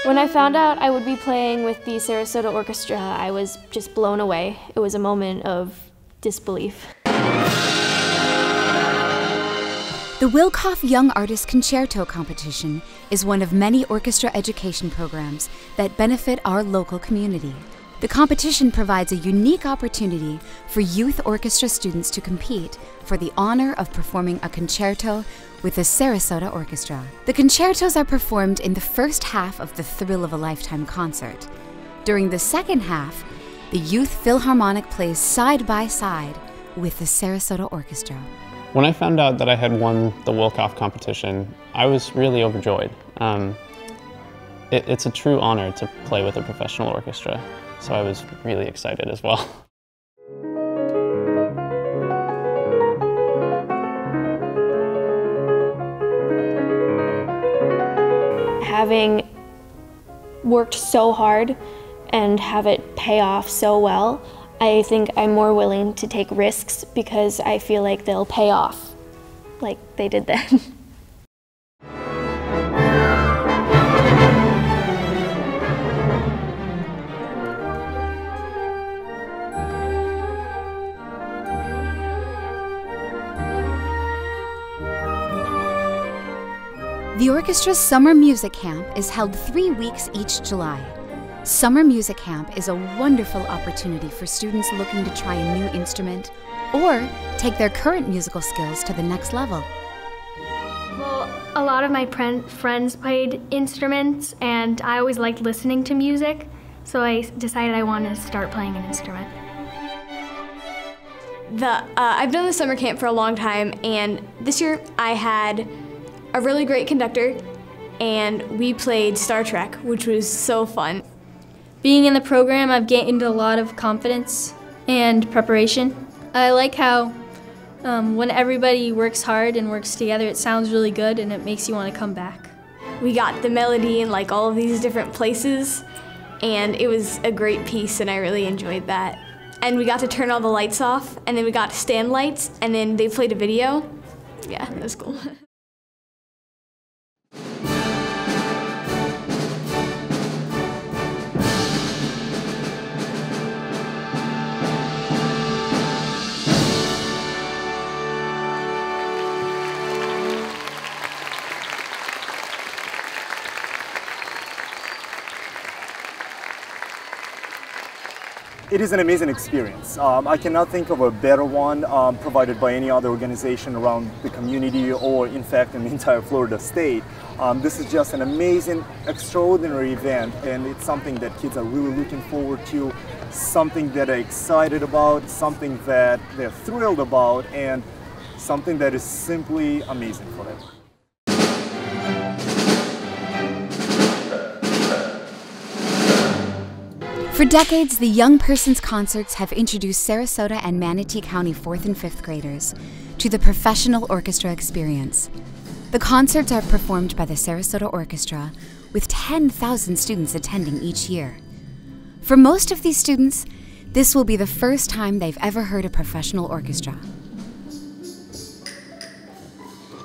When I found out I would be playing with the Sarasota Orchestra, I was just blown away. It was a moment of disbelief. The Wilkoff Young Artist Concerto competition is one of many orchestra education programs that benefit our local community. The competition provides a unique opportunity for youth orchestra students to compete for the honor of performing a concerto with the Sarasota Orchestra. The concertos are performed in the first half of the Thrill of a Lifetime concert. During the second half, the Youth Philharmonic plays side by side with the Sarasota Orchestra. When I found out that I had won the Wilkoff competition, I was really overjoyed. It's a true honor to play with a professional orchestra, so I was really excited as well. Having worked so hard and have it pay off so well, I think I'm more willing to take risks because I feel like they'll pay off like they did then. The orchestra's summer music camp is held 3 weeks each July. Summer Music Camp is a wonderful opportunity for students looking to try a new instrument or take their current musical skills to the next level. Well, a lot of my friends played instruments and I always liked listening to music, so I decided I wanted to start playing an instrument. I've done the summer camp for a long time, and this year I had a really great conductor and we played Star Trek, which was so fun. Being in the program, I've gained a lot of confidence and preparation. I like how when everybody works hard and works together, it sounds really good and it makes you want to come back. We got the melody in like all of these different places, and it was a great piece and I really enjoyed that. And we got to turn all the lights off, and then we got stand lights, and then they played a video. Yeah, that was cool. It is an amazing experience. I cannot think of a better one provided by any other organization around the community or in fact in the entire Florida state. This is just an amazing, extraordinary event, and it's something that kids are really looking forward to, something that they're excited about, something that they're thrilled about, and something that is simply amazing for them. For decades, the Young Persons Concerts have introduced Sarasota and Manatee County 4th and 5th graders to the professional orchestra experience. The concerts are performed by the Sarasota Orchestra, with 10,000 students attending each year. For most of these students, this will be the first time they've ever heard a professional orchestra.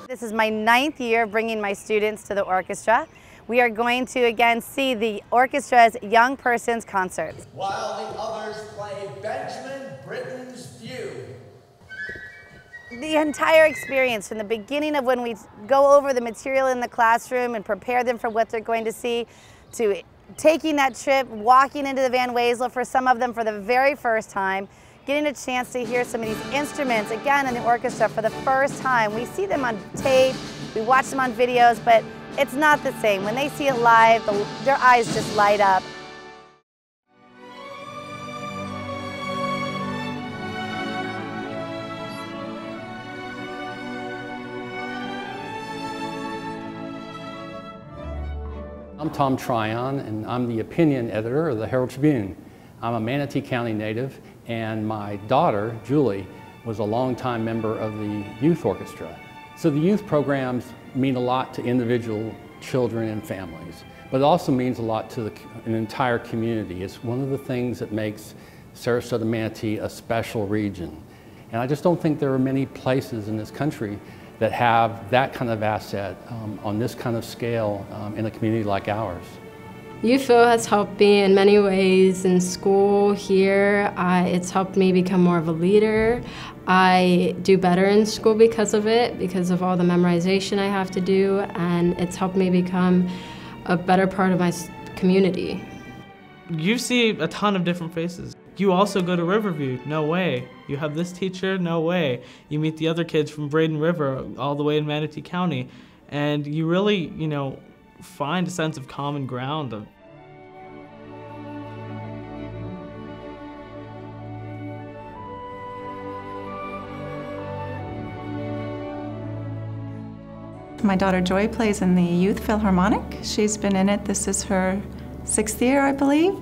This is my 9th year bringing my students to the orchestra. We are going to again see the orchestra's Young Persons Concert. While the others play Benjamin Britten's Fugue. The entire experience, from the beginning of when we go over the material in the classroom and prepare them for what they're going to see, to taking that trip, walking into the Van Wezel for some of them for the very first time, getting a chance to hear some of these instruments again in the orchestra for the first time. We see them on tape, we watch them on videos, but it's not the same. When they see it live, their eyes just light up. I'm Tom Tryon, and I'm the opinion editor of the Herald Tribune. I'm a Manatee County native, and my daughter, Julie, was a longtime member of the youth orchestra. So the youth programs mean a lot to individual children and families, but it also means a lot to an entire community. It's one of the things that makes Sarasota Manatee a special region. And I just don't think there are many places in this country that have that kind of asset on this kind of scale in a community like ours. UFO has helped me in many ways in school here. It's helped me become more of a leader. I do better in school because of it, because of all the memorization I have to do, and it's helped me become a better part of my community. You see a ton of different faces. You also go to Riverview, no way. You have this teacher, no way. You meet the other kids from Braden River all the way in Manatee County, and you really, find a sense of common ground. My daughter Joy plays in the Youth Philharmonic. She's been in it. This is her 6th year, I believe.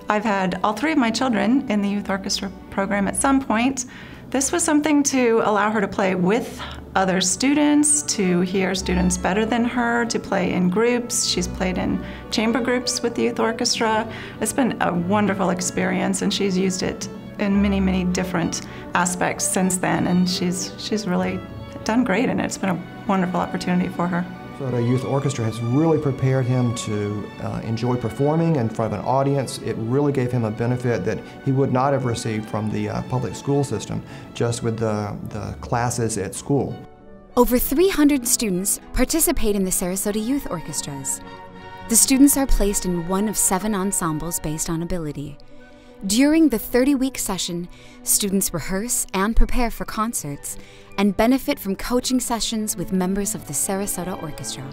I've had all 3 of my children in the youth orchestra program at some point. This was something to allow her to play with other students, to hear students better than her, to play in groups. She's played in chamber groups with the youth orchestra. It's been a wonderful experience, and she's used it in many, many different aspects since then, and she's really done great in it. It's been a wonderful opportunity for her. The youth orchestra has really prepared him to enjoy performing in front of an audience. It really gave him a benefit that he would not have received from the public school system, just with the classes at school. Over 300 students participate in the Sarasota Youth Orchestras. The students are placed in one of 7 ensembles based on ability. During the 30-week session, students rehearse and prepare for concerts and benefit from coaching sessions with members of the Sarasota Orchestra.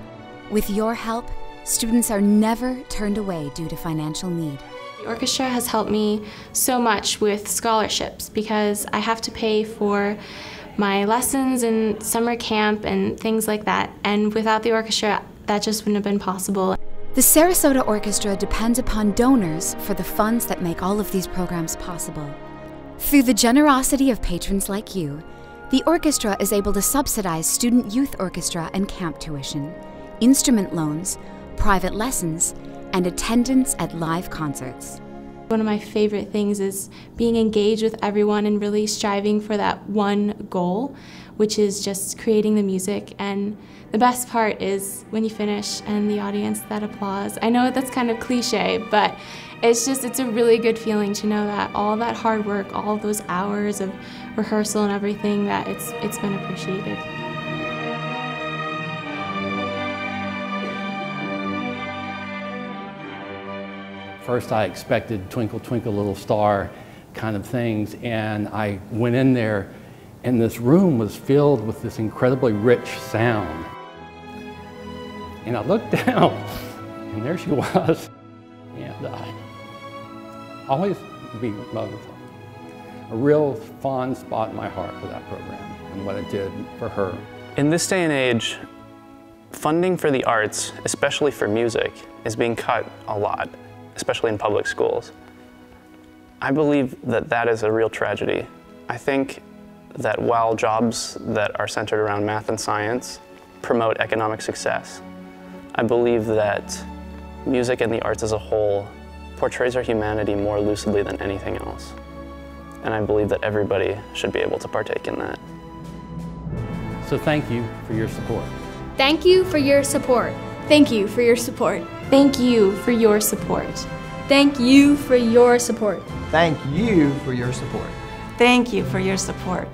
With your help, students are never turned away due to financial need. The orchestra has helped me so much with scholarships because I have to pay for my lessons and summer camp and things like that, and without the orchestra, that just wouldn't have been possible. The Sarasota Orchestra depends upon donors for the funds that make all of these programs possible. Through the generosity of patrons like you, the orchestra is able to subsidize student youth orchestra and camp tuition, instrument loans, private lessons, and attendance at live concerts. One of my favorite things is being engaged with everyone and really striving for that one goal, which is just creating the music. And the best part is when you finish and the audience that applause. I know that's kind of cliche, but it's a really good feeling to know that all that hard work, all of those hours of rehearsal and everything, that it's been appreciated. First I expected Twinkle Twinkle Little Star kind of things, and I went in there and this room was filled with this incredibly rich sound. And I looked down and there she was, and always be a real fond spot in my heart for that program and what it did for her. In this day and age, funding for the arts, especially for music, is being cut a lot, especially in public schools. I believe that that is a real tragedy. I think that while jobs that are centered around math and science promote economic success, I believe that music and the arts as a whole portrays our humanity more lucidly than anything else. And I believe that everybody should be able to partake in that. So thank you for your support. Thank you for your support. Thank you for your support. Thank you for your support. Thank you for your support. Thank you for your support. Thank you for your support.